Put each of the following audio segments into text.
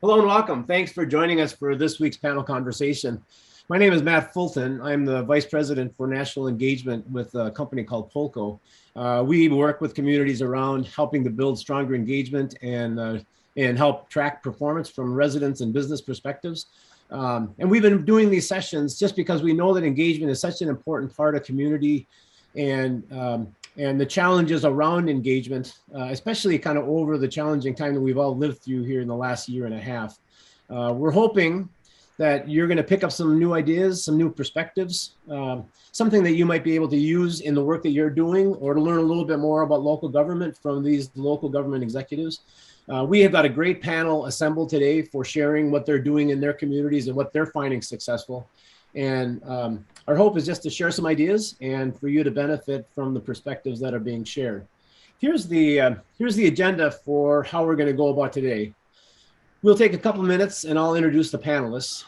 Hello and welcome. Thanks for joining us for this week's panel conversation. My name is Matt Fulton. I'm the Vice President for National Engagement with a company called Polco. We work with communities around helping to build stronger engagement and help track performance from residents and business perspectives. And we've been doing these sessions just because we know that engagement is such an important part of community and the challenges around engagement, especially kind of over the challenging time that we've all lived through here in the last year and a half. We're hoping that you're going to pick up some new ideas, some new perspectives, something that you might be able to use in the work that you're doing, or to learn a little bit more about local government from these local government executives. We have got a great panel assembled today for sharing what they're doing in their communities and what they're finding successful. And our hope is just to share some ideas and for you to benefit from the perspectives that are being shared. Here's the agenda for how we're going to go about today. We'll take a couple of minutes and I'll introduce the panelists.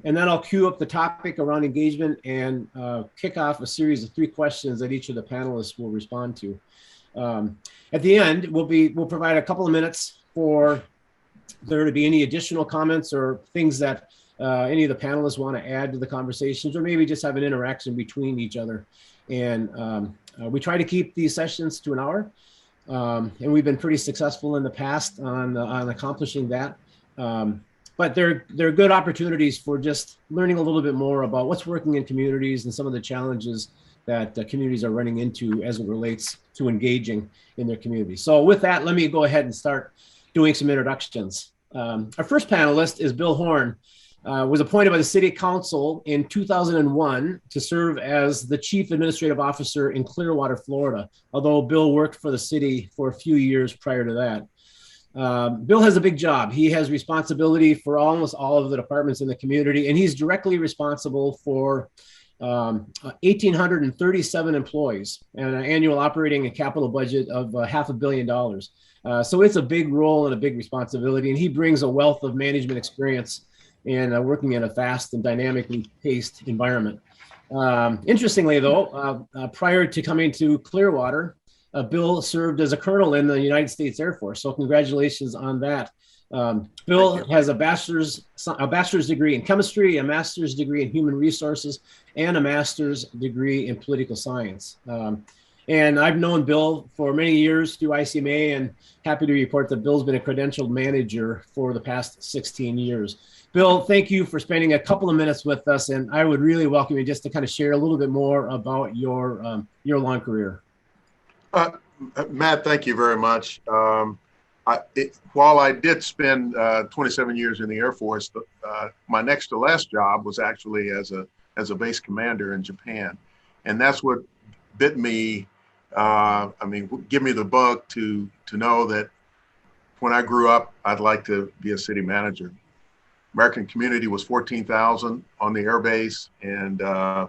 And then I'll queue up the topic around engagement and kick off a series of 3 questions that each of the panelists will respond to. At the end, we'll provide a couple of minutes for there to be any additional comments or things that any of the panelists want to add to the conversations, or maybe just have an interaction between each other. And we try to keep these sessions to an hour. And we've been pretty successful in the past on accomplishing that. But they're good opportunities for just learning a little bit more about what's working in communities and some of the challenges that communities are running into as it relates to engaging in their community. So with that, let me go ahead and start doing some introductions. Our first panelist is Bill Horne. Was appointed by the City Council in 2001 to serve as the Chief Administrative Officer in Clearwater, Florida, although Bill worked for the city for a few years prior to that. Bill has a big job. He has responsibility for almost all of the departments in the community, and he's directly responsible for 1,837 employees and an annual operating and capital budget of $500 million. So it's a big role and a big responsibility, and he brings a wealth of management experience and working in a fast and dynamically paced environment. Interestingly, though, prior to coming to Clearwater, Bill served as a colonel in the United States Air Force. So congratulations on that. Bill has a bachelor's degree in chemistry, a master's degree in human resources, and a master's degree in political science. And I've known Bill for many years through ICMA, and happy to report that Bill's been a credentialed manager for the past 16 years. Bill, thank you for spending a couple of minutes with us, and I would really welcome you just to kind of share a little bit more about your long career. Matt, thank you very much. While I did spend 27 years in the Air Force, my next to last job was actually as a base commander in Japan, and that's what bit me. Give me the bug to know that when I grew up, I'd like to be a city manager. American community was 14,000 on the air base, and I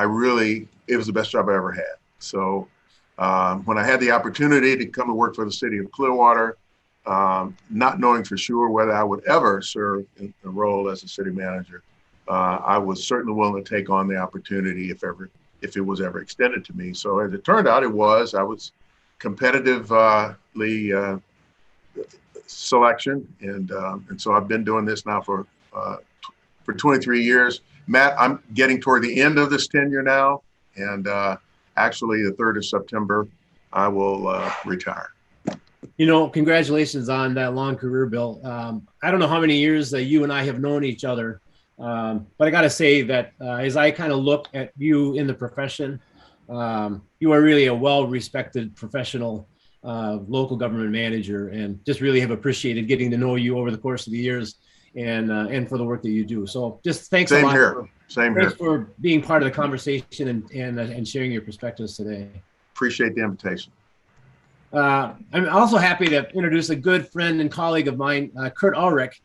really, it was the best job I ever had. So when I had the opportunity to come and work for the city of Clearwater, not knowing for sure whether I would ever serve in a role as a city manager, I was certainly willing to take on the opportunity if it was ever extended to me. So as it turned out, I was competitively selection, and so I've been doing this now for 23 years. Matt, I'm getting toward the end of this tenure now, and actually the 3rd of September, I will retire. You know, congratulations on that long career, Bill. I don't know how many years that you and I have known each other, but I got to say that as I kind of look at you in the profession, you are really a well-respected professional local government manager, and just really have appreciated getting to know you over the course of the years, and for the work that you do. So just thanks a lot. Thanks for being part of the conversation and sharing your perspectives today. Appreciate the invitation. I'm also happy to introduce a good friend and colleague of mine, Kurt Ulrich.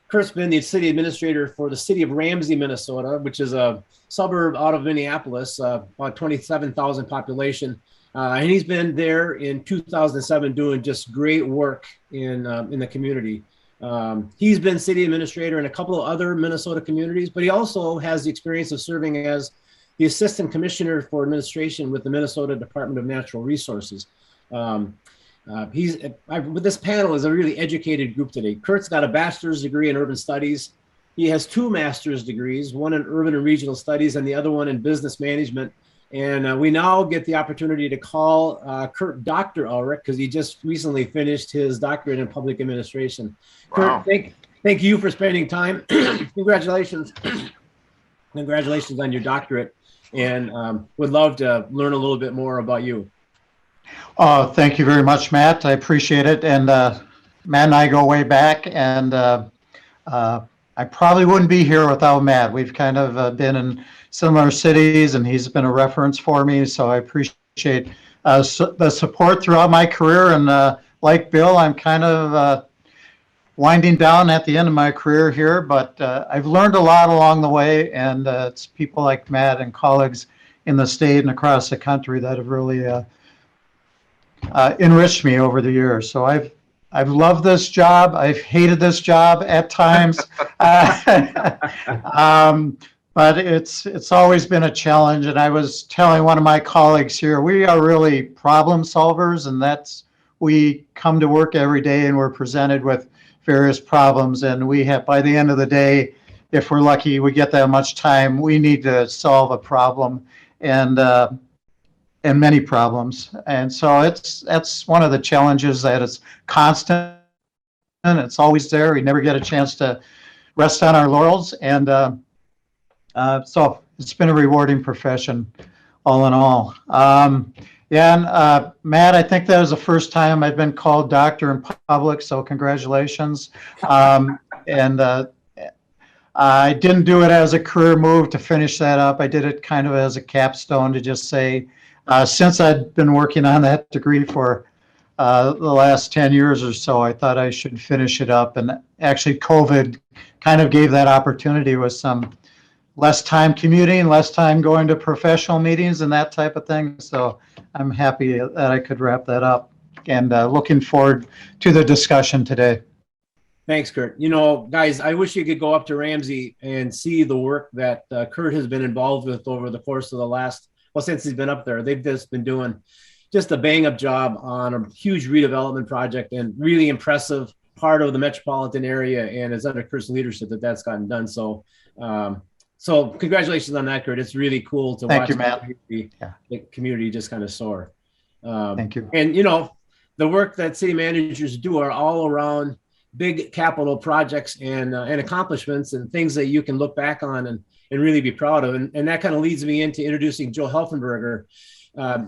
Kurt's been the city administrator for the city of Ramsey, Minnesota, which is a suburb out of Minneapolis, about 27,000 population. And he's been there in 2007 doing just great work in the community. He's been city administrator in a couple of other Minnesota communities, but he also has the experience of serving as the assistant commissioner for administration with the Minnesota Department of Natural Resources. With this panel is a really educated group today. Kurt's got a bachelor's degree in urban studies. He has two master's degrees, one in urban and regional studies and the other one in business management. And we now get the opportunity to call Kurt Dr. Ulrich because he just recently finished his doctorate in public administration. Wow. Kurt, thank you for spending time. Congratulations. Congratulations on your doctorate, and would love to learn a little bit more about you. Thank you very much, Matt. I appreciate it. And Matt and I go way back, and I probably wouldn't be here without Matt. We've kind of been in similar cities, and he's been a reference for me. So I appreciate the support throughout my career. And like Bill, I'm kind of winding down at the end of my career here, but I've learned a lot along the way, and it's people like Matt and colleagues in the state and across the country that have really enriched me over the years. So I've loved this job. I've hated this job at times, but it's always been a challenge. And I was telling one of my colleagues here, we are really problem solvers, and we come to work every day and we're presented with various problems, and we have, by the end of the day, if we're lucky, we get that much time, we need to solve a problem, and many problems. And so that's one of the challenges, that it's constant, and it's always there. We never get a chance to rest on our laurels, and so it's been a rewarding profession all in all. Yeah, and Matt, I think that was the first time I've been called doctor in public, so congratulations. And I didn't do it as a career move to finish that up. I did it kind of as a capstone to just say, since I'd been working on that degree for the last 10 years or so, I thought I should finish it up. And actually, COVID kind of gave that opportunity with some less time commuting, less time going to professional meetings and that type of thing. So I'm happy that I could wrap that up, and looking forward to the discussion today. Thanks, Kurt. You know, guys, I wish you could go up to Ramsey and see the work that Kurt has been involved with over the course of the last, well, since he's been up there. They've just been doing just a bang up job on a huge redevelopment project, and really impressive part of the metropolitan area. And it's under Kurt's leadership that's gotten done. So, so congratulations on that, Kurt. It's really cool to watch the community just kind of soar. Thank you. And, you know, the work that city managers do are all around big capital projects and accomplishments and things that you can look back on and really be proud of. And that kind of leads me into introducing Joe Helfenberger.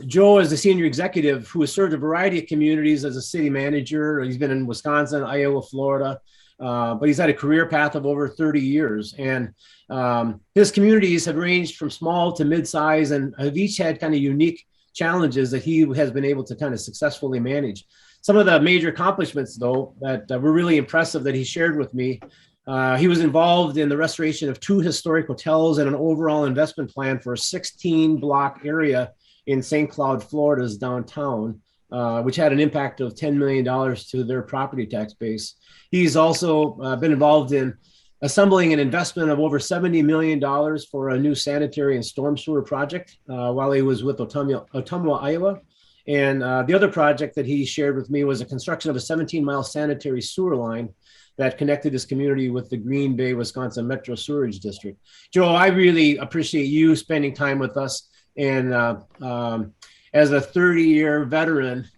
Joe is a senior executive who has served a variety of communities as a city manager. He's been in Wisconsin, Iowa, Florida, but he's had a career path of over 30 years. And his communities have ranged from small to mid-size, and have each had kind of unique challenges that he has been able to kind of successfully manage. Some of the major accomplishments, though, that were really impressive that he shared with me. He was involved in the restoration of 2 historic hotels and an overall investment plan for a 16-block area in St. Cloud, Florida's downtown, which had an impact of $10 million to their property tax base. He's also been involved in assembling an investment of over $70 million for a new sanitary and storm sewer project while he was with Ottumwa, Iowa. And the other project that he shared with me was a construction of a 17-mile sanitary sewer line that connected his community with the Green Bay, Wisconsin Metro Sewerage District. Joe, I really appreciate you spending time with us. And as a 30-year veteran,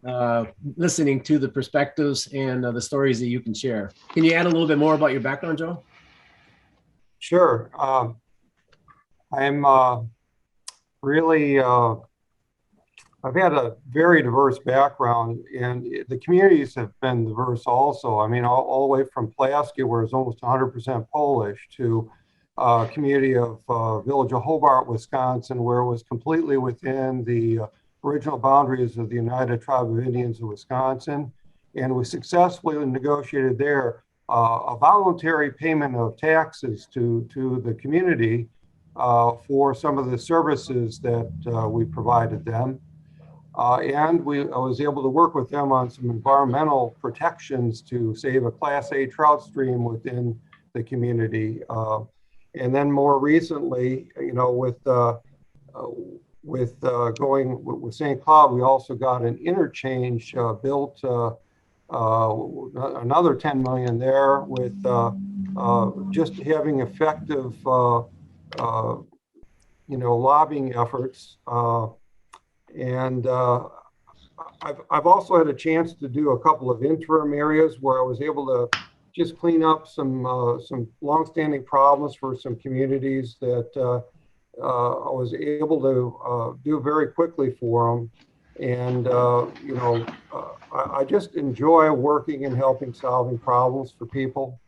listening to the perspectives and the stories that you can share. Can you add a little bit more about your background, Joe? Sure. I'm really, I've had a very diverse background, and the communities have been diverse also. I mean, all the way from Pulaski, where it's almost 100% Polish, to a community of Village of Hobart, Wisconsin, where it was completely within the original boundaries of the United Tribe of Indians of Wisconsin. And we successfully negotiated there a voluntary payment of taxes to the community for some of the services that we provided them. And I was able to work with them on some environmental protections to save a Class A trout stream within the community. And then more recently, you know, with with going with St. Cloud, we also got an interchange built, another 10 million there with just having effective, lobbying efforts. And I've also had a chance to do a couple of interim areas where I was able to just clean up some longstanding problems for some communities that I was able to do very quickly for them. And, I just enjoy working and helping solving problems for people.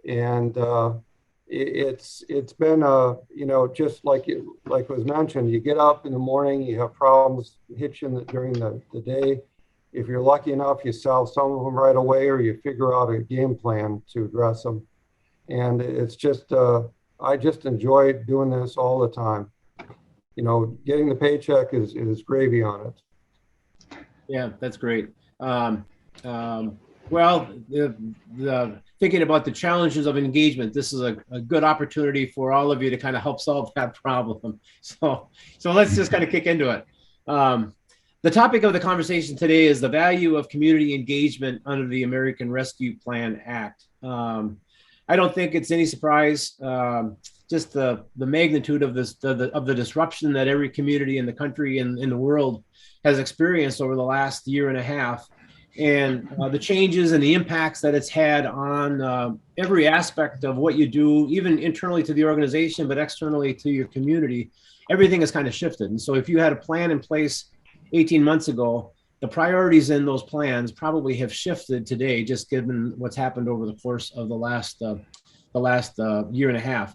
And it's been just like was mentioned, you get up in the morning, you have problems hit you during the day. If you're lucky enough, you solve some of them right away, or you figure out a game plan to address them. And it's just, I just enjoy doing this all the time. Getting the paycheck is gravy on it. Yeah, that's great. Well, thinking about the challenges of engagement, this is a good opportunity for all of you to kind of help solve that problem. So let's just kind of kick into it. The topic of the conversation today is the value of community engagement under the American Rescue Plan Act. I don't think it's any surprise, just the magnitude of the disruption that every community in the country and in the world has experienced over the last year and a half, and the changes and the impacts that it's had on every aspect of what you do, even internally to the organization, but externally to your community. Everything has kind of shifted. And so if you had a plan in place 18 months ago, the priorities in those plans probably have shifted today, just given what's happened over the course of the last year and a half.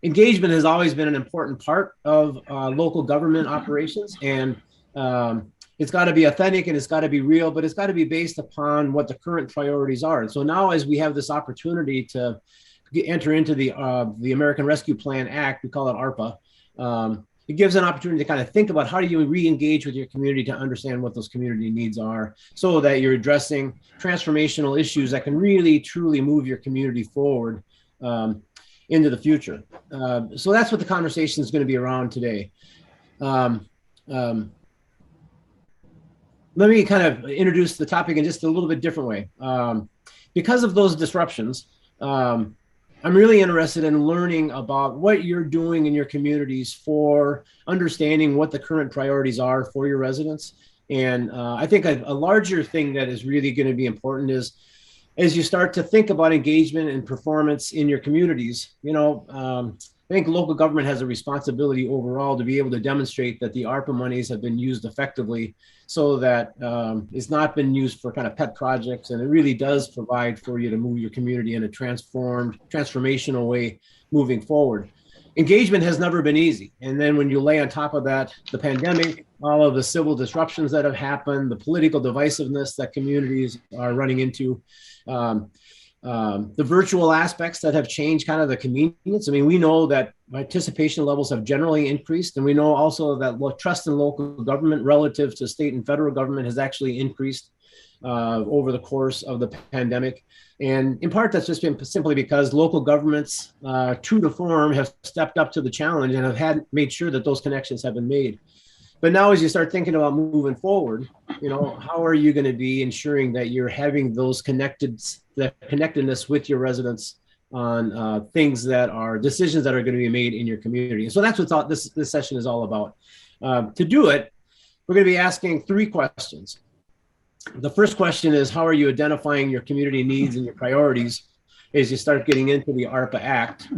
Engagement has always been an important part of local government operations, and it's got to be authentic and it's got to be real, but it's got to be based upon what the current priorities are. And so now, as we have this opportunity to enter into the American Rescue Plan Act, we call it ARPA. It gives an opportunity to kind of think about how do you re-engage with your community to understand what those community needs are, so that you're addressing transformational issues that can really, truly move your community forward into the future. So that's what the conversation is going to be around today. Let me kind of introduce the topic in just a little bit different way. Because of those disruptions, I'm really interested in learning about what you're doing in your communities for understanding what the current priorities are for your residents. And I think a larger thing that is really going to be important is, as you start to think about engagement and performance in your communities, I think local government has a responsibility overall to be able to demonstrate that the ARPA monies have been used effectively, so that it's not been used for kind of pet projects, and it really does provide for you to move your community in a transformational way moving forward. Engagement has never been easy. And then when you lay on top of that the pandemic, all of the civil disruptions that have happened, the political divisiveness that communities are running into, the virtual aspects that have changed kind of the convenience. I mean, we know that participation levels have generally increased, and we know also that trust in local government relative to state and federal government has actually increased over the course of the pandemic. And in part, that's just been simply because local governments, true to form, have stepped up to the challenge and have made sure that those connections have been made. But now, as you start thinking about moving forward, how are you going to be ensuring that you're having those connectedness with your residents on things that are decisions that are going to be made in your community? And so that's what this session is all about. To do it, we're going to be asking 3 questions. The first question is, how are you identifying your community needs and your priorities as you start getting into the ARPA Act?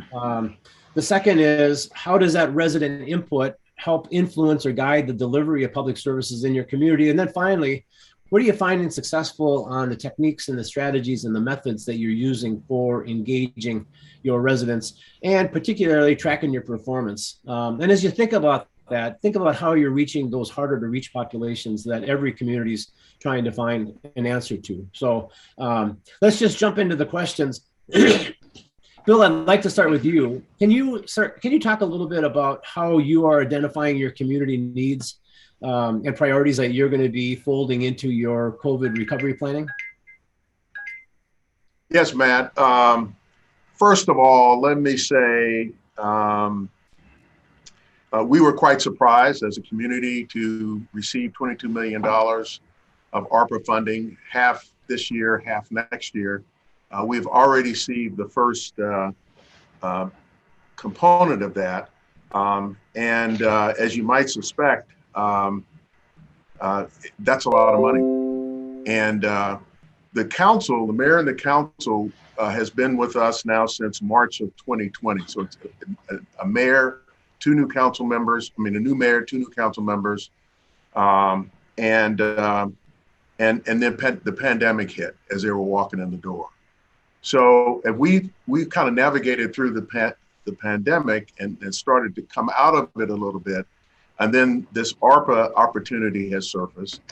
The second is, how does that resident input help influence or guide the delivery of public services in your community? And then finally, what are you finding successful on the techniques and the strategies and the methods that you're using for engaging your residents, and particularly tracking your performance? And as you think about that, think about how you're reaching those harder to reach populations that every community is trying to find an answer to. So let's just jump into the questions. Bill, I'd like to start with you. Can you talk a little bit about how you are identifying your community needs and priorities that you're going to be folding into your COVID recovery planning? Yes, Matt. First of all, let me say We were quite surprised as a community to receive $22 million of ARPA funding, half this year, half next year. We've already received the first component of that. As you might suspect, that's a lot of money. And the council, the mayor and the council has been with us now since March of 2020. So it's a mayor, two new council members, a new mayor, two new council members. And then the pandemic hit as they were walking in the door. So if we kind of navigated through the pandemic and started to come out of it a little bit. And then this ARPA opportunity has surfaced.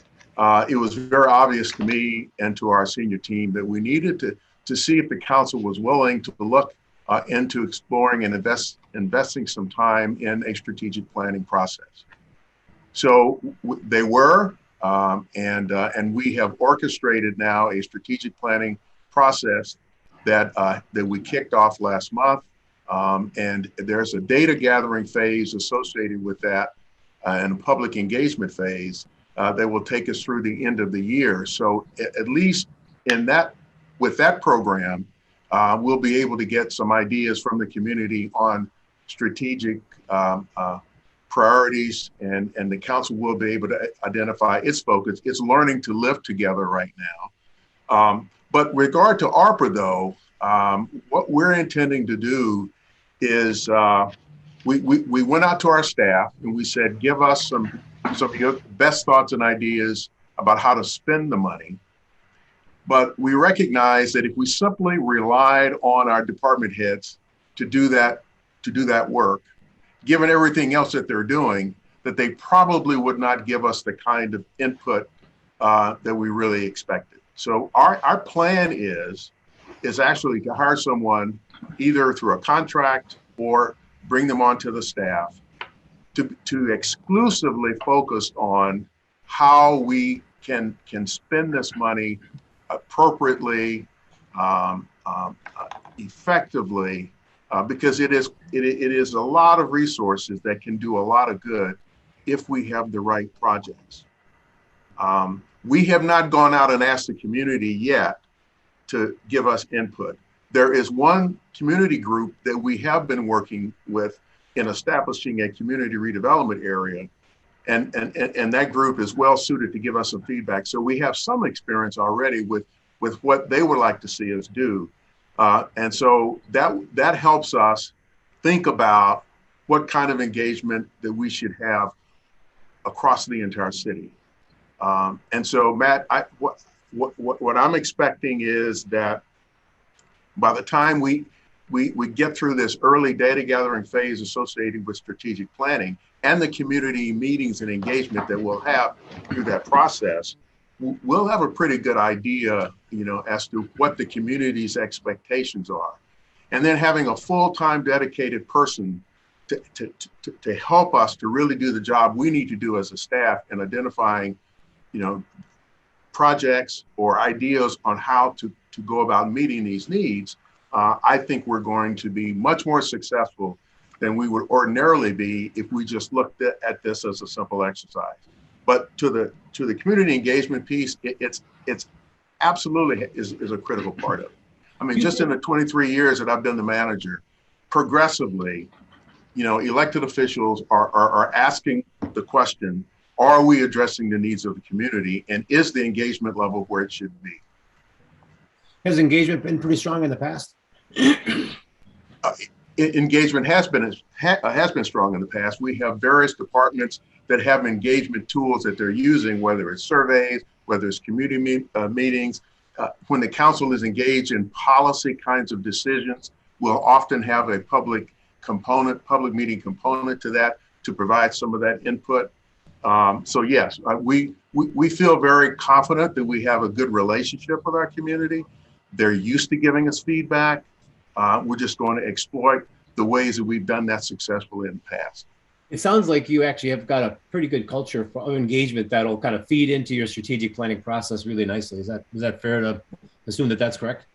It was very obvious to me and to our senior team that we needed to see if the council was willing to look into exploring and investing some time in a strategic planning process. So they were, and we have orchestrated now a strategic planning process that we kicked off last month. And there's a data gathering phase associated with that and a public engagement phase that will take us through the end of the year. So at least with that program, we'll be able to get some ideas from the community on strategic priorities, and the council will be able to identify its focus. It's learning to live together right now. But regard to ARPA though, what we're intending to do is we went out to our staff and we said, give us some of your best thoughts and ideas about how to spend the money. But we recognize that if we simply relied on our department heads to do that work, given everything else that they're doing, that they probably would not give us the kind of input that we really expected. So our plan is actually to hire someone either through a contract or bring them onto the staff to exclusively focus on how we can spend this money appropriately, effectively, because it is a lot of resources that can do a lot of good if we have the right projects. We have not gone out and asked the community yet to give us input. There is one community group that we have been working with in establishing a community redevelopment area, and that group is well suited to give us some feedback. So we have some experience already with what they would like to see us do. And so that helps us think about what kind of engagement that we should have across the entire city. And so Matt, what I'm expecting is that by the time we get through this early data gathering phase associated with strategic planning and the community meetings and engagement that we'll have through that process, we'll have a pretty good idea, as to what the community's expectations are. And then having a full-time dedicated person to help us to really do the job we need to do as a staff in identifying, projects or ideas on how to go about meeting these needs, I think we're going to be much more successful than we would ordinarily be if we just looked at this as a simple exercise. But to the community engagement piece, it's absolutely is a critical part of it. Just in the 23 years that I've been the manager, progressively, elected officials are asking the question, are we addressing the needs of the community, and is the engagement level where it should be? Has engagement been pretty strong in the past? Engagement has been strong in the past. We have various departments that have engagement tools that they're using, whether it's surveys, whether it's community meetings. When the council is engaged in policy kinds of decisions, we'll often have a public meeting component to that to provide some of that input. So yes, we feel very confident that we have a good relationship with our community. They're used to giving us feedback. We're just going to exploit the ways that we've done that successfully in the past. It sounds like you actually have got a pretty good culture of engagement that'll kind of feed into your strategic planning process really nicely. Is that fair to assume that that's correct?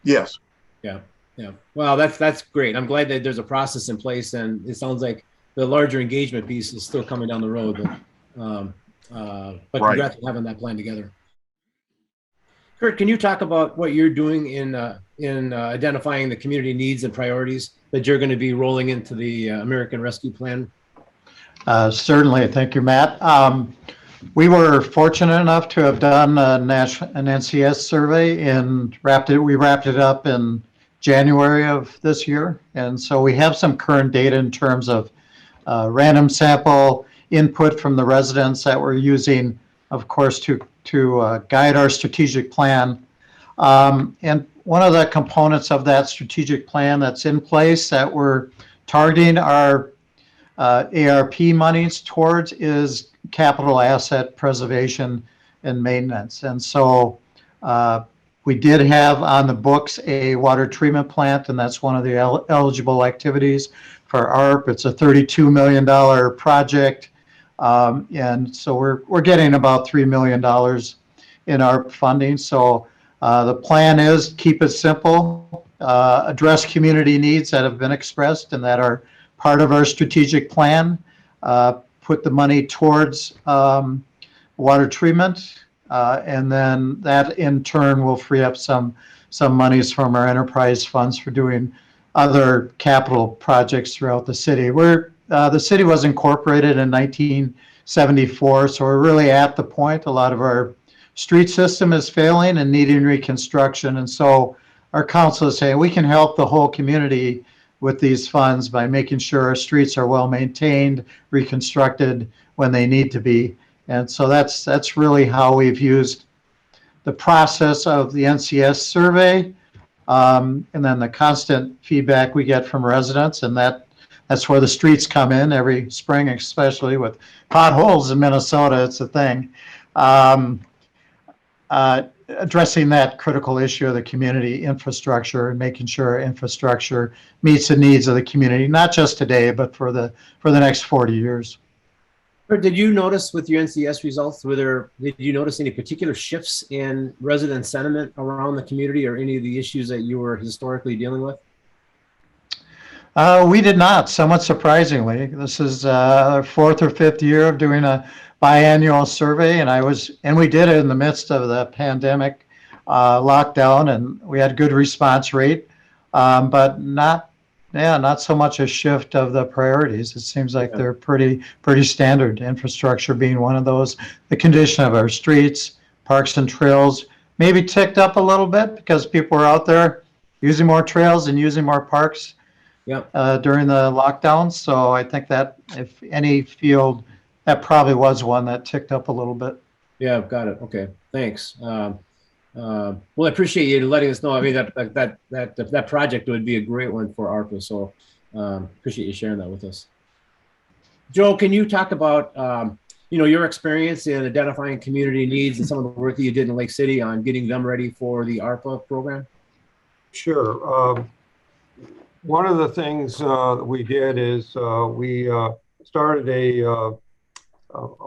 Yes. Yeah. Well, that's great. I'm glad that there's a process in place, and it sounds like the larger engagement piece is still coming down the road. But Right. congrats on having that plan together. Kurt, can you talk about what you're doing in identifying the community needs and priorities that you're going to be rolling into the American Rescue Plan? Certainly. Thank you, Matt. We were fortunate enough to have done an NCS survey and we wrapped it up in January of this year. And so we have some current data in terms of random sample input from the residents that we're using, of course, to guide our strategic plan. And one of the components of that strategic plan that's in place that we're targeting our ARP monies towards is capital asset preservation and maintenance. And so we did have on the books a water treatment plant, and that's one of the eligible activities for ARP. It's a $32 million project. And so we're getting about $3 million in ARP funding. So the plan is keep it simple, address community needs that have been expressed and that are part of our strategic plan, put the money towards water treatment, and then that in turn will free up some monies from our enterprise funds for doing other capital projects throughout the city. The city was incorporated in 1974, so we're really at the point. A lot of our street system is failing and needing reconstruction, and so our council is saying we can help the whole community with these funds by making sure our streets are well maintained, reconstructed when they need to be. And so that's really how we've used the process of the NCS survey, and then the constant feedback we get from residents, and that's where the streets come in every spring, especially with potholes in Minnesota. It's a thing. Addressing that critical issue of the community infrastructure and making sure infrastructure meets the needs of the community, not just today, but for the next 40 years. Did you notice with your NCS results, did you notice any particular shifts in resident sentiment around the community or any of the issues that you were historically dealing with? We did not, somewhat surprisingly. This is our fourth or fifth year of doing a biannual survey, and we did it in the midst of the pandemic lockdown, and we had good response rate, but not so much a shift of the priorities. It seems like they're pretty standard, infrastructure being one of those. The condition of our streets, parks and trails maybe ticked up a little bit because people were out there using more trails and using more parks during the lockdown. So I think that if any field, that probably was one that ticked up a little bit. Yeah, got it. Okay, thanks. Well, I appreciate you letting us know. I mean, that project would be a great one for ARPA. So appreciate you sharing that with us. Joe, can you talk about your experience in identifying community needs and some of the work that you did in Lake City on getting them ready for the ARPA program? Sure. One of the things that we did is we started a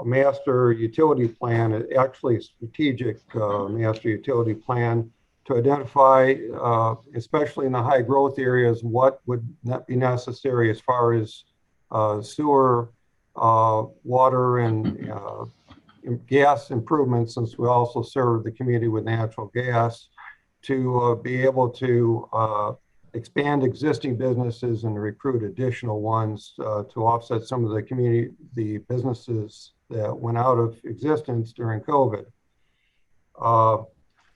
master utility plan, actually a strategic master utility plan to identify, especially in the high growth areas, what would not be necessary as far as sewer, water, and gas improvements, since we also serve the community with natural gas, to be able to expand existing businesses and recruit additional ones to offset some of the businesses that went out of existence during COVID.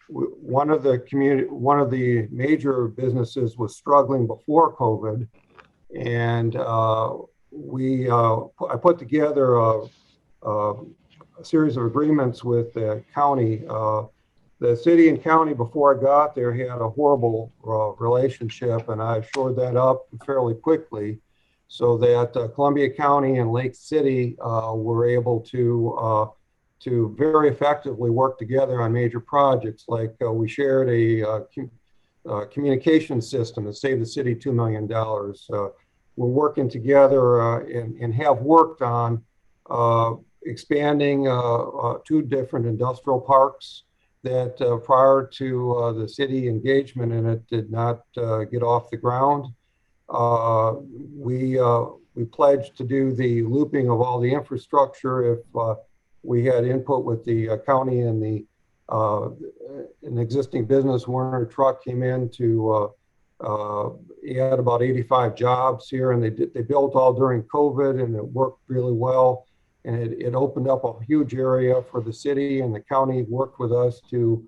One of the major businesses was struggling before COVID, and I put together a series of agreements with the county. The city and county, before I got there, had a horrible relationship, and I shored that up fairly quickly so that Columbia County and Lake City were able to very effectively work together on major projects. Like we shared a communication system that saved the city $2 million. We're working together and have worked on expanding 2 different industrial parks that prior to the city engagement in it did not get off the ground. We we pledged to do the looping of all the infrastructure if we had input with the county and an existing business. Warner Truck came in to he had about 85 jobs here, and they built all during COVID, and it worked really well. And it opened up a huge area for the city, and the county worked with us to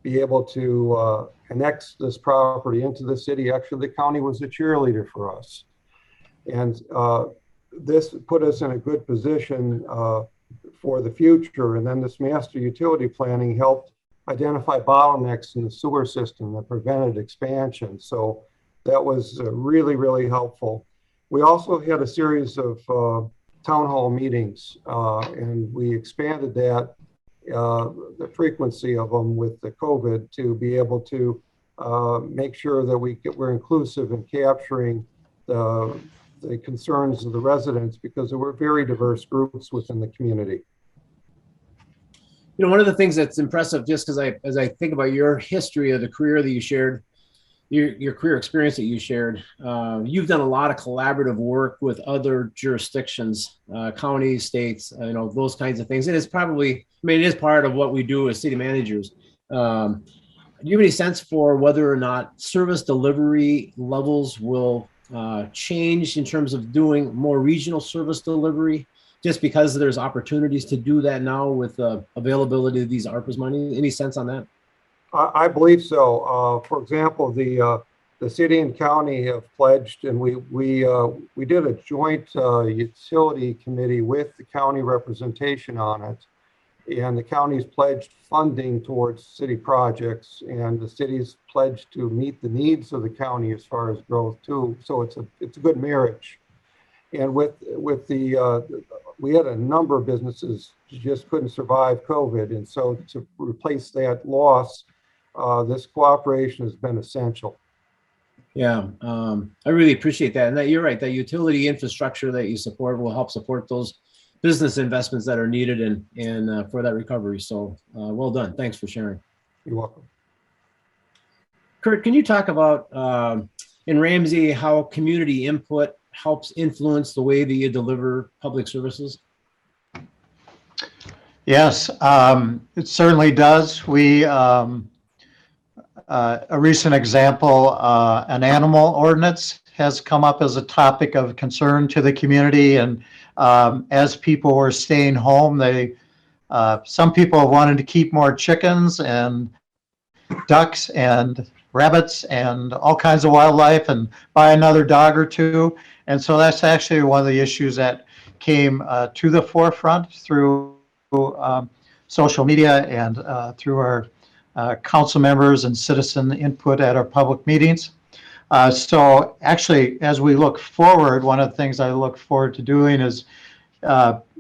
be able to connect this property into the city. Actually, the county was a cheerleader for us. And this put us in a good position for the future. And then this master utility planning helped identify bottlenecks in the sewer system that prevented expansion. So that was really, really helpful. We also had a series of town hall meetings, and we expanded that, the frequency of them with the COVID to be able to make sure that we're inclusive in capturing the concerns of the residents, because there were very diverse groups within the community. You know, one of the things that's impressive, just because as I think about your history of the career that you shared, your career experience that you shared, you've done a lot of collaborative work with other jurisdictions, counties, states, you know, those kinds of things. And it's probably, I mean, it is part of what we do as city managers. Do you have any sense for whether or not service delivery levels will change in terms of doing more regional service delivery, just because there's opportunities to do that now with availability of these ARPA's money? Any sense on that? I believe so. For example, the city and county have pledged, and we did a joint utility committee with the county representation on it, and the county's pledged funding towards city projects, and the city's pledged to meet the needs of the county as far as growth too. So it's a good marriage. And with the we had a number of businesses just couldn't survive COVID, and so to replace that loss, this cooperation has been essential. Yeah, I really appreciate that. And that you're right, that utility infrastructure that you support will help support those business investments that are needed and for that recovery. So well done. Thanks for sharing. You're welcome. Kurt, can you talk about in Ramsey how community input helps influence the way that you deliver public services? Yes, it certainly does. We a recent example, an animal ordinance has come up as a topic of concern to the community, and as people were staying home, some people wanted to keep more chickens and ducks and rabbits and all kinds of wildlife and buy another dog or two. And so that's actually one of the issues that came to the forefront through social media and through our council members and citizen input at our public meetings. So actually, as we look forward, one of the things I look forward to doing is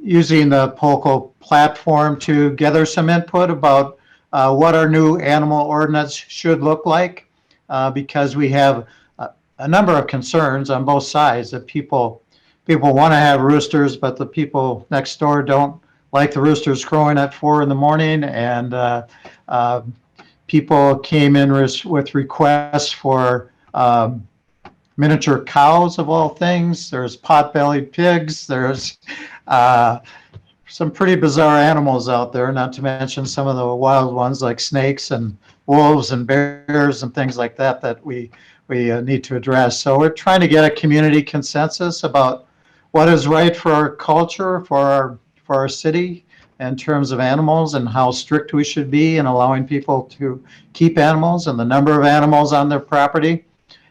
using the POLCO platform to gather some input about what our new animal ordinance should look like, because we have a number of concerns on both sides that people want to have roosters, but the people next door don't like the roosters crowing at 4 in the morning, and people came in with requests for miniature cows of all things. There's pot-bellied pigs. There's some pretty bizarre animals out there, not to mention some of the wild ones like snakes and wolves and bears and things like that that we need to address. So we're trying to get a community consensus about what is right for our culture, for our city in terms of animals, and how strict we should be in allowing people to keep animals and the number of animals on their property,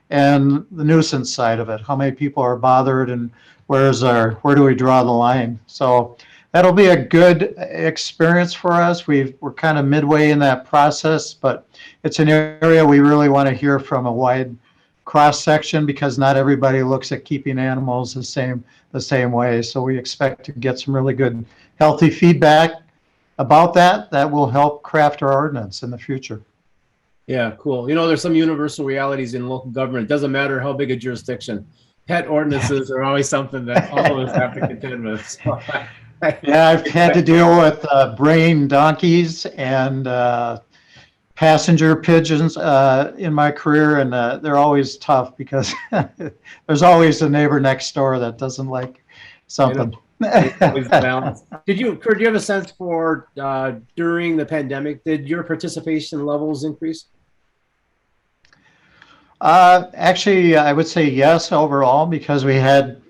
and the nuisance side of it, how many people are bothered, and where do we draw the line. So that'll be a good experience for us. We're kind of midway in that process, but it's an area we really want to hear from a wide cross section, because not everybody looks at keeping animals the same way. So we expect to get some really good, healthy feedback about that will help craft our ordinance in the future. Yeah, cool. You know, there's some universal realities in local government. It doesn't matter how big a jurisdiction. Pet ordinances are always something that all of us have to contend with. So, yeah, I've had to deal with braying donkeys and passenger pigeons in my career, and they're always tough because there's always a neighbor next door that doesn't like something. It's always the balance. Kurt, do you have a sense for during the pandemic, did your participation levels increase? Actually, I would say yes overall, because we had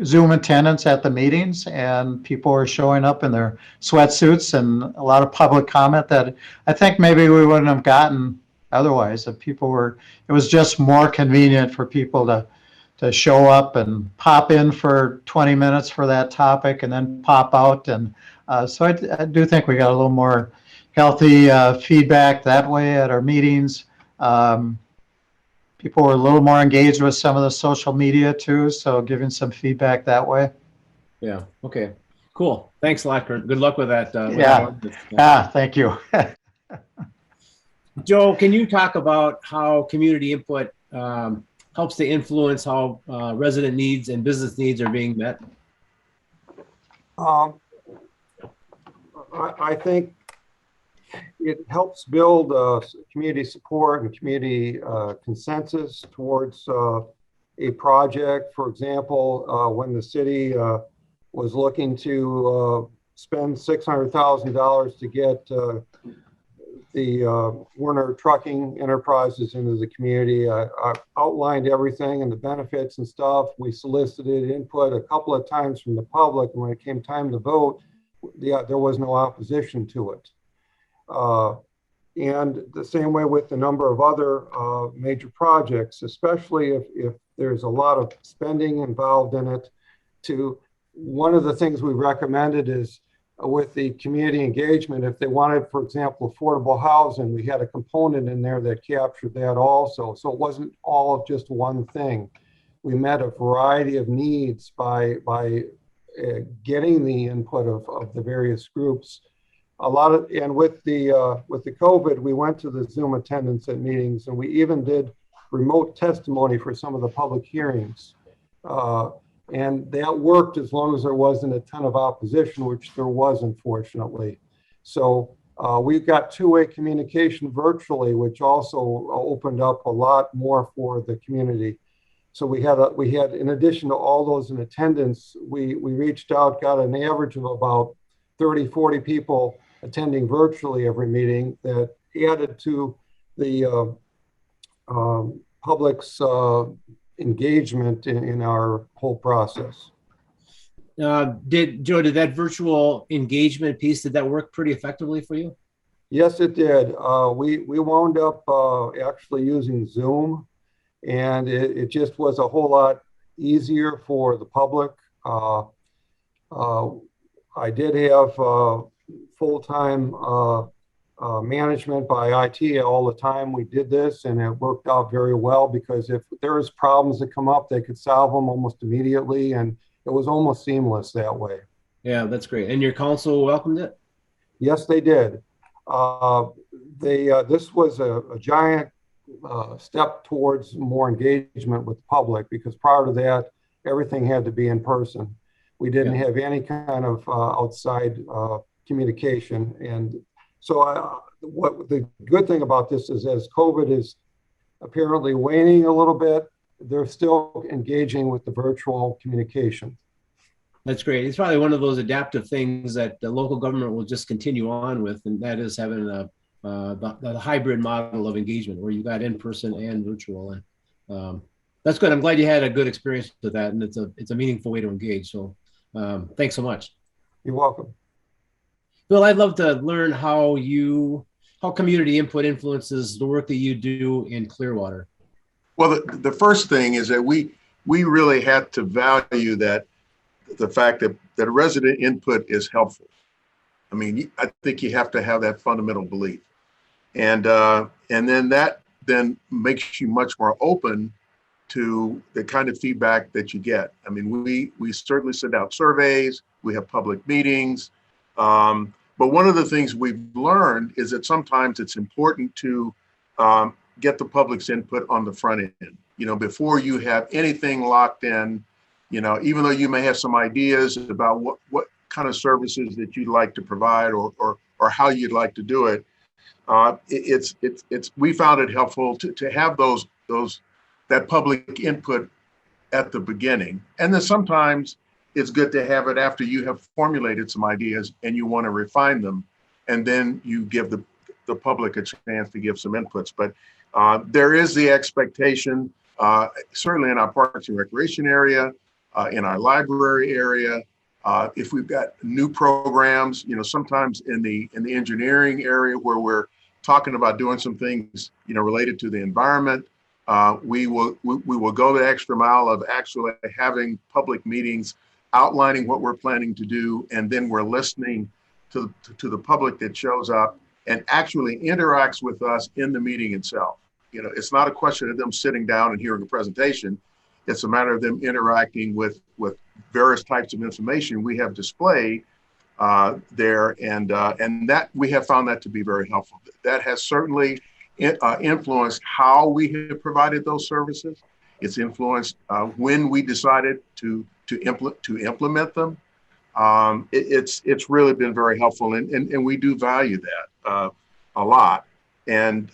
Zoom attendance at the meetings and people were showing up in their sweatsuits, and a lot of public comment that I think maybe we wouldn't have gotten otherwise. If people were, it was just more convenient for people to show up and pop in for 20 minutes for that topic and then pop out. And so I do think we got a little more healthy feedback that way at our meetings. People were a little more engaged with some of the social media too, so giving some feedback that way. Yeah. Okay. Cool. Thanks a lot, Kurt. Good luck with that. Thank you. Joe, can you talk about how community input helps to influence how resident needs and business needs are being met? I think it helps build community support and community consensus towards a project. For example, when the city was looking to spend $600,000 to get the Werner Trucking Enterprises into the community, I outlined everything and the benefits and stuff. We solicited input a couple of times from the public, and when it came time to vote, there was no opposition to it. And the same way with a number of other major projects, especially if there's a lot of spending involved in it. One of the things we recommended is with the community engagement, if they wanted, for example, affordable housing, we had a component in there that captured that also. So it wasn't all of just one thing. We met a variety of needs by getting the input of the various groups. And with the COVID, we went to the Zoom attendance at meetings, and we even did remote testimony for some of the public hearings. And that worked as long as there wasn't a ton of opposition, which there was, unfortunately. So we've got two-way communication virtually, which also opened up a lot more for the community. So we had, in addition to all those in attendance, we reached out, got an average of about 30, 40 people attending virtually every meeting. That added to the public's engagement in our whole process. Did that virtual engagement piece, did that work pretty effectively for you? Yes, it did. We wound up actually using Zoom, and it just was a whole lot easier for the public. I did have full-time management by IT all the time. We did this, and it worked out very well, because if there was problems that come up, they could solve them almost immediately, and it was almost seamless that way. Yeah, that's great. And your council welcomed it? Yes, they did. This was a giant step towards more engagement with the public, because prior to that, everything had to be in person. We didn't have any kind of outside communication. And so what the good thing about this is, as COVID is apparently waning a little bit, they're still engaging with the virtual communication. That's great. It's probably one of those adaptive things that the local government will just continue on with, and that is having the hybrid model of engagement where you got in person and virtual. And that's good. I'm glad you had a good experience with that, and it's a meaningful way to engage. So thanks so much. You're welcome. Bill, I'd love to learn how community input influences the work that you do in Clearwater. Well, the first thing is that we really had to value that the fact that resident input is helpful. I mean, I think you have to have that fundamental belief, and then that makes you much more open to the kind of feedback that you get. I mean, we certainly send out surveys, we have public meetings, but one of the things we've learned is that sometimes it's important to get the public's input on the front end, before you have anything locked in, even though you may have some ideas about what kind of services that you'd like to provide or how you'd like to do it. We found it helpful to have that public input at the beginning. And then sometimes it's good to have it after you have formulated some ideas and you want to refine them. And then you give the public a chance to give some inputs. But there is the expectation, certainly in our parks and recreation area, in our library area, if we've got new programs, sometimes in the engineering area where we're talking about doing some things, related to the environment, we will go the extra mile of actually having public meetings, outlining what we're planning to do, and then we're listening to the public that shows up and actually interacts with us in the meeting itself. It's not a question of them sitting down and hearing a presentation. It's a matter of them interacting with various types of information we have displayed there, and that we have found that to be very helpful. That has certainly influenced how we have provided those services. It's influenced when we decided to implement them. It's really been very helpful, and we do value that a lot. And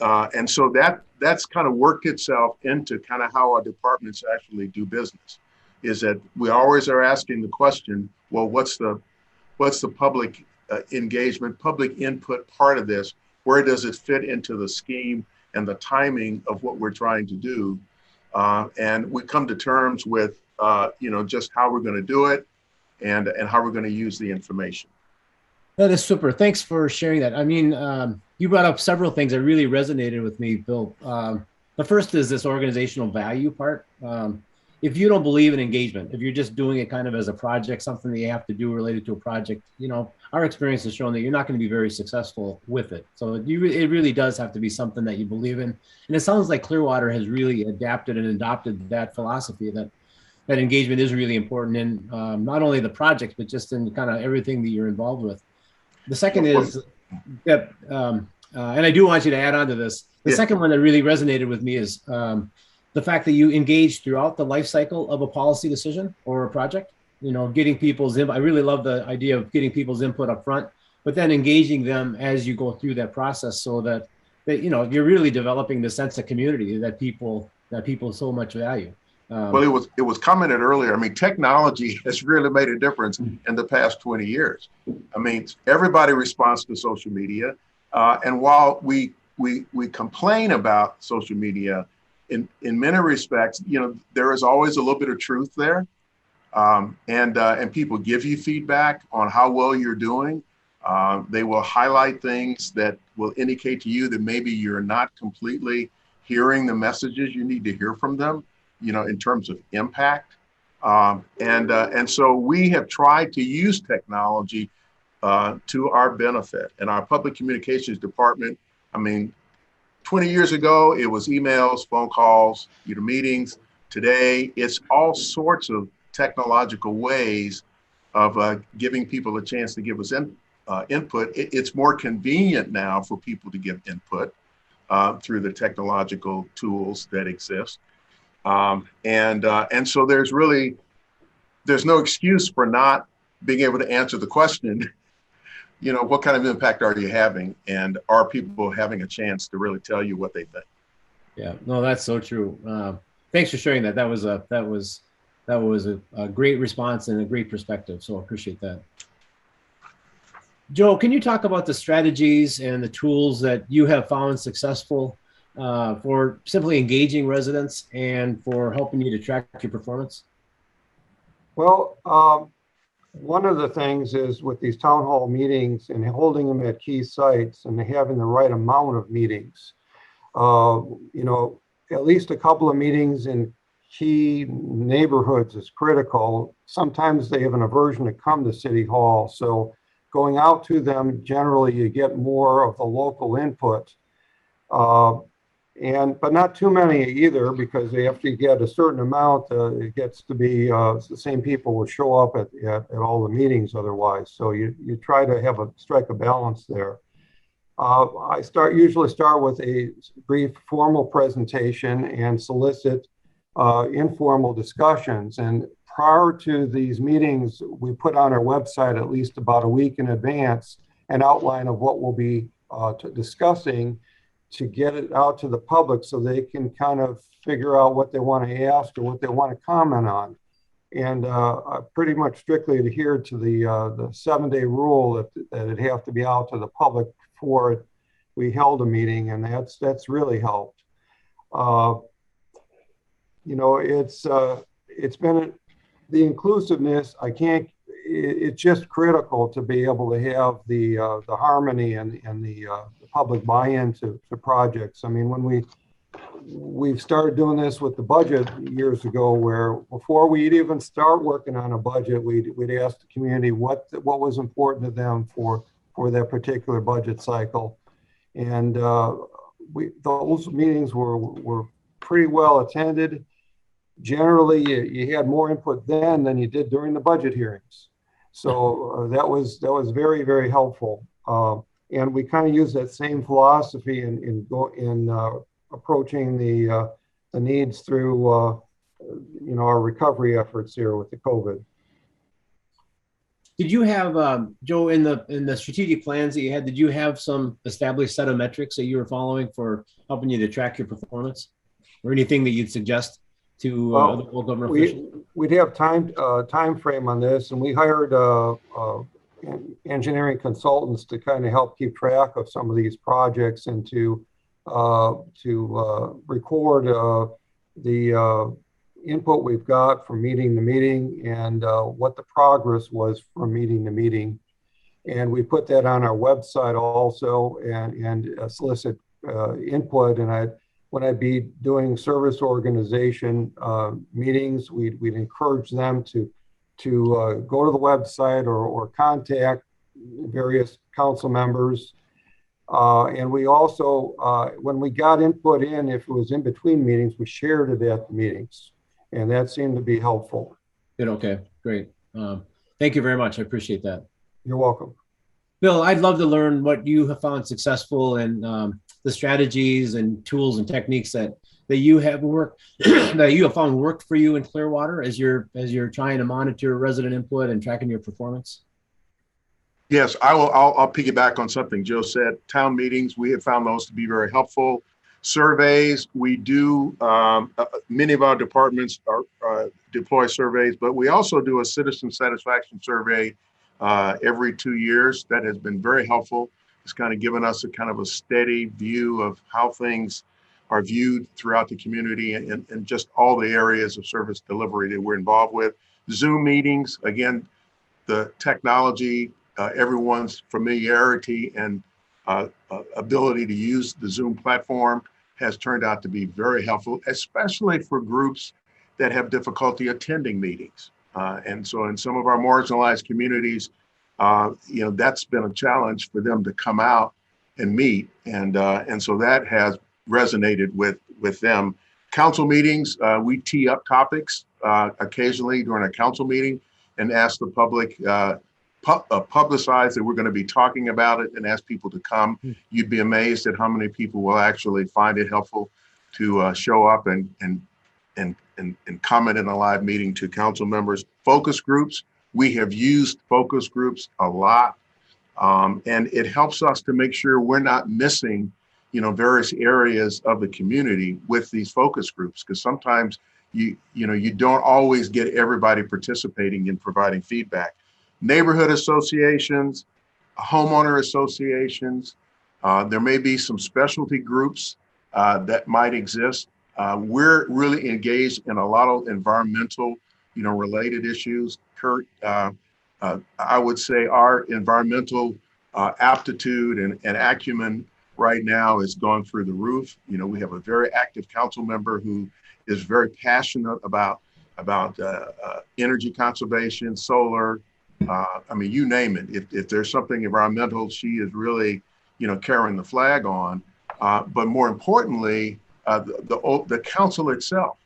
so that's kind of worked itself into kind of how our departments actually do business, is that we always are asking the question, well, what's the public engagement, public input part of this? Where does it fit into the scheme and the timing of what we're trying to do? And we come to terms with, just how we're going to do it and how we're going to use the information. That is super. Thanks for sharing that. I mean, you brought up several things that really resonated with me, Bill. The first is this organizational value part. If you don't believe in engagement, if you're just doing it kind of as a project, something that you have to do related to a project, our experience has shown that you're not going to be very successful with it. So it really does have to be something that you believe in. And it sounds like Clearwater has really adapted and adopted that philosophy that engagement is really important in not only the project, but just in kind of everything that you're involved with. The second is, and I do want you to add on to this. The second one that really resonated with me is the fact that you engage throughout the life cycle of a policy decision or a project, getting people's input. I really love the idea of getting people's input up front, but then engaging them as you go through that process so that you're really developing the sense of community that people so much value. Well, it was commented earlier. I mean, technology has really made a difference in the past 20 years. I mean, everybody responds to social media. And while we complain about social media, in many respects, there is always a little bit of truth there. And people give you feedback on how well you're doing. They will highlight things that will indicate to you that maybe you're not completely hearing the messages you need to hear from them, in terms of impact. And so we have tried to use technology to our benefit. And our public communications department, 20 years ago, it was emails, phone calls, meetings. Today, it's all sorts of technological ways of giving people a chance to give us input. It's more convenient now for people to give input through the technological tools that exist. And so there's no excuse for not being able to answer the question, what kind of impact are you having? And are people having a chance to really tell you what they think? Yeah, no, that's so true. Thanks for sharing that. That was a great response and a great perspective. So I appreciate that. Joe, can you talk about the strategies and the tools that you have found successful for simply engaging residents and for helping you to track your performance? Well, one of the things is with these town hall meetings and holding them at key sites and having the right amount of meetings, at least a couple of meetings in key neighborhoods is critical. Sometimes they have an aversion to come to City Hall. So going out to them, generally you get more of the local input. But not too many either, because after you get a certain amount, it gets to be the same people will show up at all the meetings otherwise. So you try to strike a balance there. I usually start with a brief formal presentation and solicit informal discussions. And prior to these meetings, we put on our website at least about a week in advance an outline of what we'll be discussing to get it out to the public so they can kind of figure out what they want to ask or what they want to comment on. And I pretty much strictly adhered to the 7-day rule that it have to be out to the public before we held a meeting, and that's really helped. You know, it's been the inclusiveness. It's just critical to be able to have the harmony and the public buy-in to projects. I mean, when we've started doing this with the budget years ago, where before we'd even start working on a budget, we'd ask the community what was important to them for that particular budget cycle, and those meetings were pretty well attended. Generally, you had more input then than you did during the budget hearings, so that was very, very helpful. And we kind of use that same philosophy in approaching the needs through our recovery efforts here with the COVID. Did you have, Joe, in the strategic plans that you had, did you have some established set of metrics that you were following for helping you to track your performance, or anything that you'd suggest to other local government officials? We'd have time frame on this, and we hired engineering consultants to kind of help keep track of some of these projects and to record the input we've got from meeting to meeting and what the progress was from meeting to meeting. And we put that on our website also and solicit input. And when I'd be doing service organization meetings, we'd encourage them to go to the website or contact various council members. And we also, when we got input in, if it was in between meetings, we shared it at the meetings. And that seemed to be helpful. Good, okay, great. Thank you very much. I appreciate that. You're welcome. Bill, I'd love to learn what you have found successful and the strategies and tools and techniques that you have worked that you have found worked for you in Clearwater as you're trying to monitor resident input and tracking your performance. Yes, I'll piggyback on something Joe said. Town meetings, we have found those to be very helpful. Surveys, we do, many of our departments deploy surveys, but we also do a citizen satisfaction survey every 2 years. That has been very helpful. It's kind of given us a kind of a steady view of how things are viewed throughout the community and just all the areas of service delivery that we're involved with. Zoom meetings, again, the technology, everyone's familiarity and ability to use the Zoom platform has turned out to be very helpful, especially for groups that have difficulty attending meetings. And so in some of our marginalized communities, that's been a challenge for them to come out and meet. And so that has resonated with them. Council meetings, we tee up topics occasionally during a council meeting and ask the public, publicize that we're going to be talking about it and ask people to come. You'd be amazed at how many people will actually find it helpful to show up and comment in a live meeting to council members. Focus groups, we have used focus groups a lot, and it helps us to make sure we're not missing various areas of the community with these focus groups, because sometimes you don't always get everybody participating in providing feedback. Neighborhood associations, homeowner associations, there may be some specialty groups that might exist. We're really engaged in a lot of environmental, related issues. Kurt, I would say our environmental aptitude and acumen right now is gone through the roof. We have a very active council member who is very passionate about energy conservation, solar. I mean, you name it. If there's something environmental, she is really, carrying the flag on. But more importantly, the council itself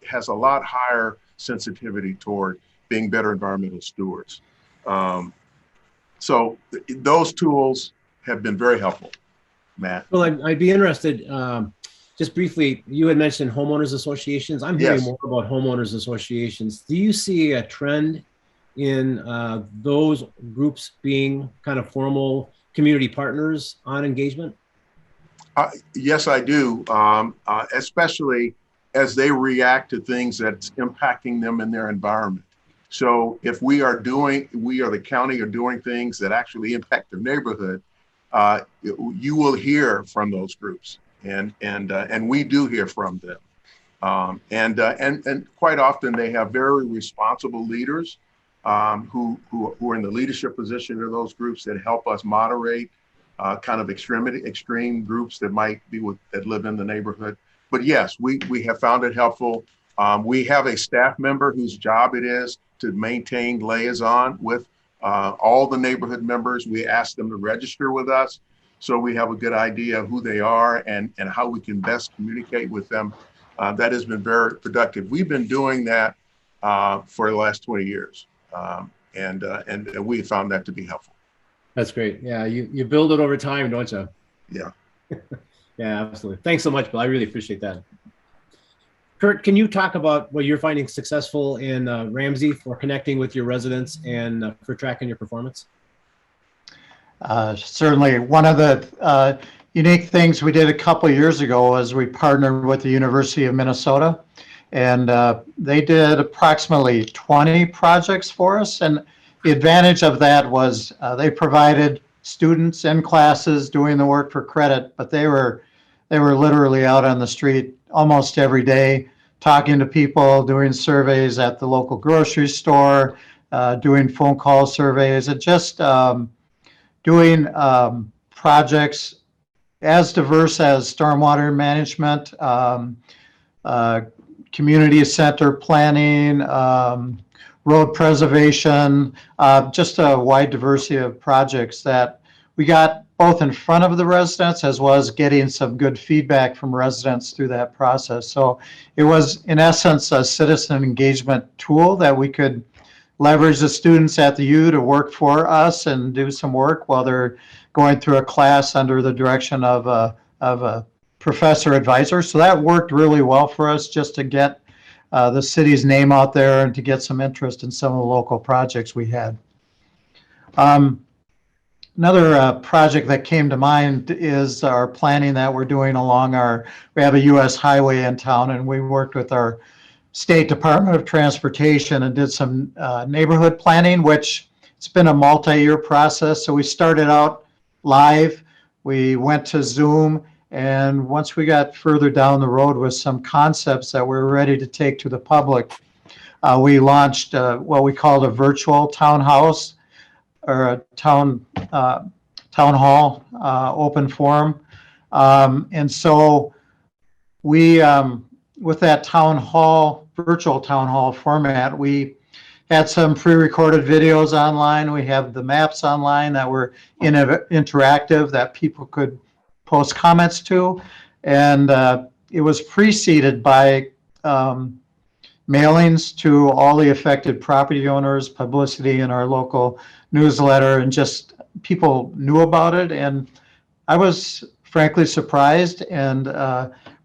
has a lot higher sensitivity toward being better environmental stewards. So those tools have been very helpful, Matt. Well, I'd be interested, just briefly, you had mentioned homeowners associations. I'm hearing more about homeowners associations. Do you see a trend in those groups being kind of formal community partners on engagement? Yes, I do, especially as they react to things that's impacting them in their environment. So if we or the county are doing things that actually impact their neighborhood, you will hear from those groups, and we do hear from them. And quite often they have very responsible leaders who are in the leadership position of those groups that help us moderate kind of extreme groups that might be that live in the neighborhood. But yes, we have found it helpful. We have a staff member whose job it is to maintain liaison with all the neighborhood members. We ask them to register with us, so we have a good idea of who they are and how we can best communicate with them. That has been very productive. We've been doing that for the last 20 years, and we found that to be helpful. That's great. Yeah, you build it over time, don't you? Yeah. Yeah, absolutely. Thanks so much, Bill. I really appreciate that. Kurt, can you talk about what you're finding successful in Ramsey for connecting with your residents and for tracking your performance? Certainly. One of the unique things we did a couple of years ago was we partnered with the University of Minnesota, and they did approximately 20 projects for us. And the advantage of that was they provided students in classes doing the work for credit, but they were literally out on the street almost every day, talking to people, doing surveys at the local grocery store, doing phone call surveys, and just doing projects as diverse as stormwater management, community center planning, road preservation, just a wide diversity of projects that we got both in front of the residents as well as getting some good feedback from residents through that process. So it was, in essence, a citizen engagement tool that we could leverage the students at the U to work for us and do some work while they're going through a class under the direction of a professor advisor. So that worked really well for us, just to get the city's name out there and to get some interest in some of the local projects we had. Another project that came to mind is our planning that we're doing along we have a U.S. highway in town, and we worked with our State Department of Transportation and did some neighborhood planning, which it's been a multi-year process. So we started out live, we went to Zoom, and once we got further down the road with some concepts that we were ready to take to the public, we launched what we called a virtual townhouse, or a town hall open forum. And so we, with that virtual town hall format, we had some pre-recorded videos online. We have the maps online that were interactive that people could post comments to. And it was preceded by mailings to all the affected property owners, publicity in our local newsletter, and just people knew about it. And I was frankly surprised and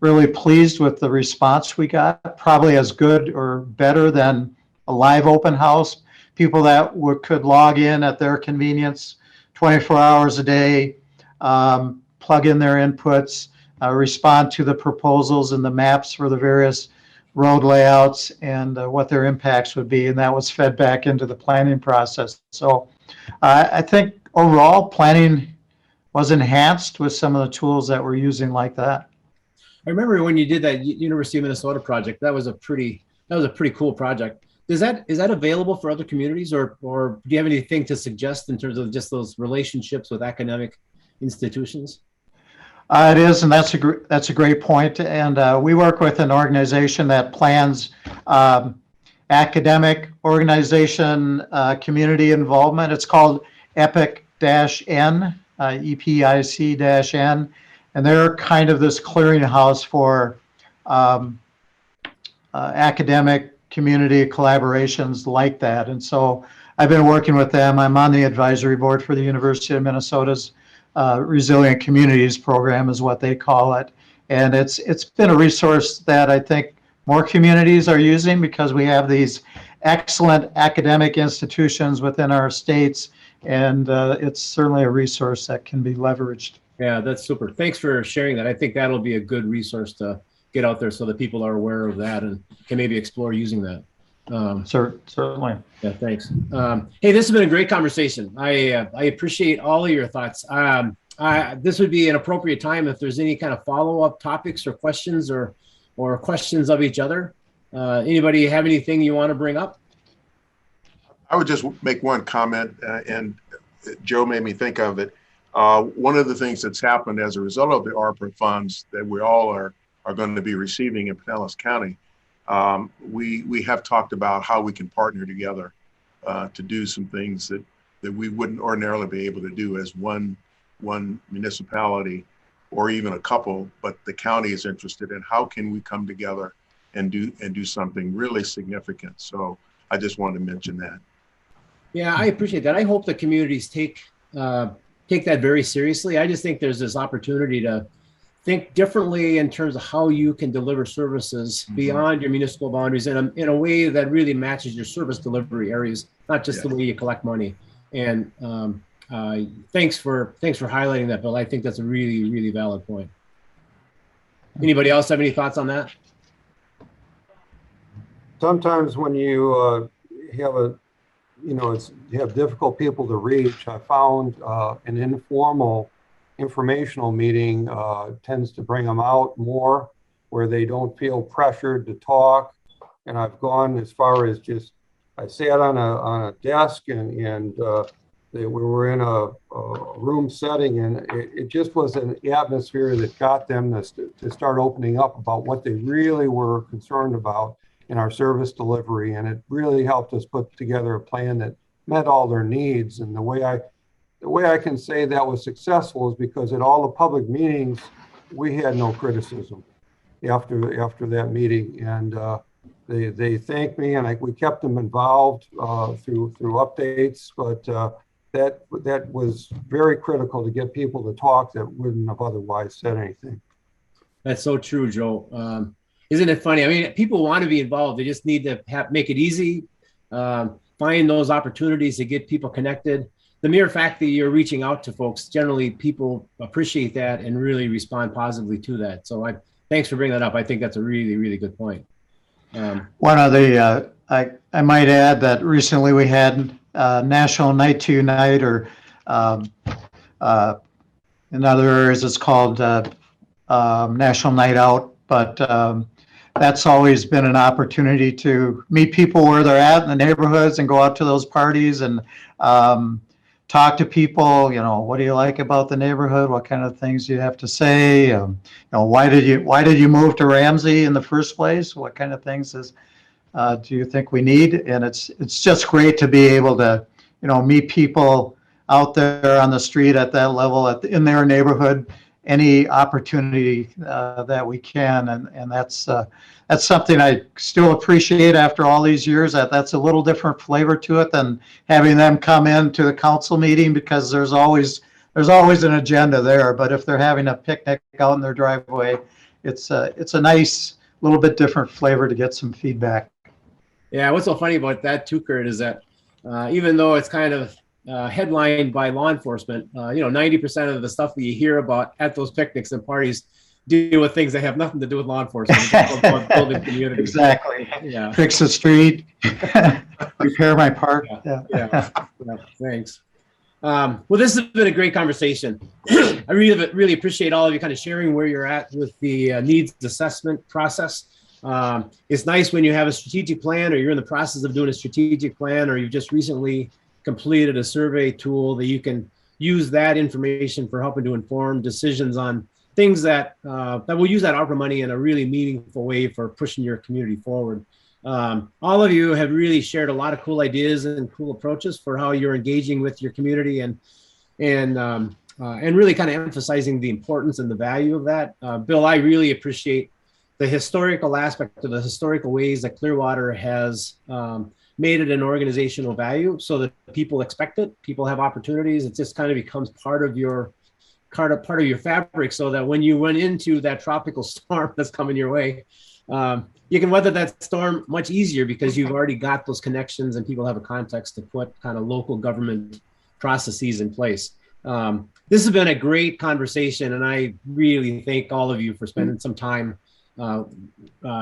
really pleased with the response we got, probably as good or better than a live open house. People that could log in at their convenience 24 hours a day, plug in their inputs, respond to the proposals and the maps for the various road layouts and what their impacts would be, and that was fed back into the planning process. So I think overall planning was enhanced with some of the tools that we're using like that. I remember when you did that University of Minnesota project. That was a pretty cool project. Is that available for other communities, or do you have anything to suggest in terms of just those relationships with academic institutions? It is, and that's a great point. And we work with an organization that plans academic organization community involvement. It's called EPIC-N, EPIC-N, and they're kind of this clearinghouse for academic community collaborations like that. And so I've been working with them. I'm on the advisory board for the University of Minnesota's Resilient Communities program, is what they call it. And it's been a resource that I think more communities are using, because we have these excellent academic institutions within our states and it's certainly a resource that can be leveraged. Yeah, that's super. Thanks for sharing that. I think that'll be a good resource to get out there so that people are aware of that and can maybe explore using that. Certainly. Yeah, thanks. Hey, this has been a great conversation. I appreciate all of your thoughts. This would be an appropriate time if there's any kind of follow-up topics or questions or questions of each other. Anybody have anything you want to bring up? I would just make one comment, and Joe made me think of it. One of the things that's happened as a result of the ARPA funds that we all are going to be receiving in Pinellas County, we have talked about how we can partner together to do some things that we wouldn't ordinarily be able to do as one municipality or even a couple, but the county is interested in how can we come together and do something really significant. So I just wanted to mention that. Yeah, I appreciate that. I hope the communities take that very seriously. I just think there's this opportunity to think differently in terms of how you can deliver services beyond your municipal boundaries in a way that really matches your service delivery areas, not just the way you collect money. And thanks for highlighting that, Bill. I think that's a really, really valid point. Anybody else have any thoughts on that? Sometimes when you have you have difficult people to reach, I found an informal informational meeting tends to bring them out more, where they don't feel pressured to talk. And I've gone as far as just, I sat on a desk and we were in a room setting, and it just was an atmosphere that got them to start opening up about what they really were concerned about in our service delivery. And it really helped us put together a plan that met all their needs. And the way I can say that was successful is because at all the public meetings, we had no criticism after that meeting. And they thanked me, and we kept them involved through updates. But that was very critical to get people to talk that wouldn't have otherwise said anything. That's so true, Joe. Isn't it funny? I mean, people want to be involved. They just need to make it easy, find those opportunities to get people connected. The mere fact that you're reaching out to folks, generally people appreciate that and really respond positively to that. So thanks for bringing that up. I think that's a really, really good point. One of the, I might add that recently we had National Night to Night, or in other areas it's called National Night Out, but that's always been an opportunity to meet people where they're at in the neighborhoods and go out to those parties and talk to people. What do you like about the neighborhood? What kind of things do you have to say? Why did you move to Ramsey in the first place? What kind of things do you think we need? And it's just great to be able to meet people out there on the street at that level, in their neighborhood, any opportunity that we can, and that's something I still appreciate after all these years. That's a little different flavor to it than having them come into the council meeting, because there's always an agenda there. But if they're having a picnic out in their driveway, it's a nice little bit different flavor to get some feedback. Yeah, what's so funny about that too, Kurt, is that even though it's kind of headlined by law enforcement, 90% of the stuff that you hear about at those picnics and parties deal with things that have nothing to do with law enforcement. Building community. Exactly. Yeah. Fix the street, repair my park. Yeah. Thanks. Well, this has been a great conversation. I really appreciate all of you kind of sharing where you're at with the needs assessment process. It's nice when you have a strategic plan, or you're in the process of doing a strategic plan, or you've just recently completed a survey tool that you can use that information for helping to inform decisions on things that will use that ARPA money in a really meaningful way for pushing your community forward. All of you have really shared a lot of cool ideas and cool approaches for how you're engaging with your community and really kind of emphasizing the importance and the value of that. Bill, I really appreciate the historical aspect of the historical ways that Clearwater has made it an organizational value, so that people expect it, people have opportunities. It just kind of becomes part of your fabric, so that when you run into that tropical storm that's coming your way, you can weather that storm much easier, because you've already got those connections and people have a context to put kind of local government processes in place. This has been a great conversation, and I really thank all of you for spending some time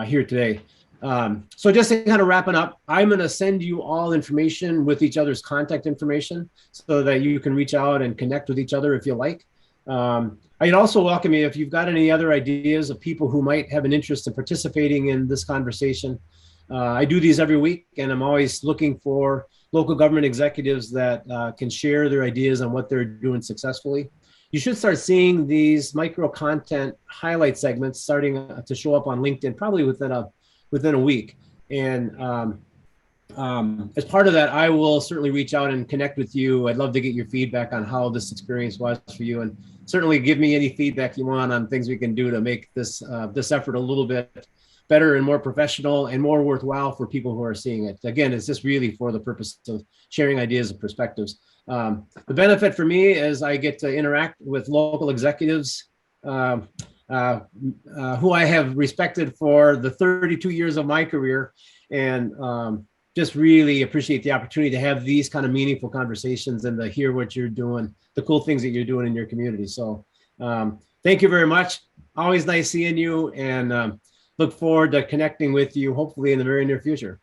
here today. So just to kind of wrapping up, I'm going to send you all information with each other's contact information so that you can reach out and connect with each other if you like. I'd also welcome you if you've got any other ideas of people who might have an interest in participating in this conversation. I do these every week, and I'm always looking for local government executives that can share their ideas on what they're doing successfully. You should start seeing these micro content highlight segments starting to show up on LinkedIn probably within a week. And as part of that, I will certainly reach out and connect with you. I'd love to get your feedback on how this experience was for you, and certainly give me any feedback you want on things we can do to make this effort a little bit better and more professional and more worthwhile for people who are seeing it. Again, it's just really for the purpose of sharing ideas and perspectives. The benefit for me is I get to interact with local executives who I have respected for the 32 years of my career, and just really appreciate the opportunity to have these kind of meaningful conversations and to hear what you're doing, the cool things that you're doing in your community. So thank you very much. Always nice seeing you, and look forward to connecting with you hopefully in the very near future.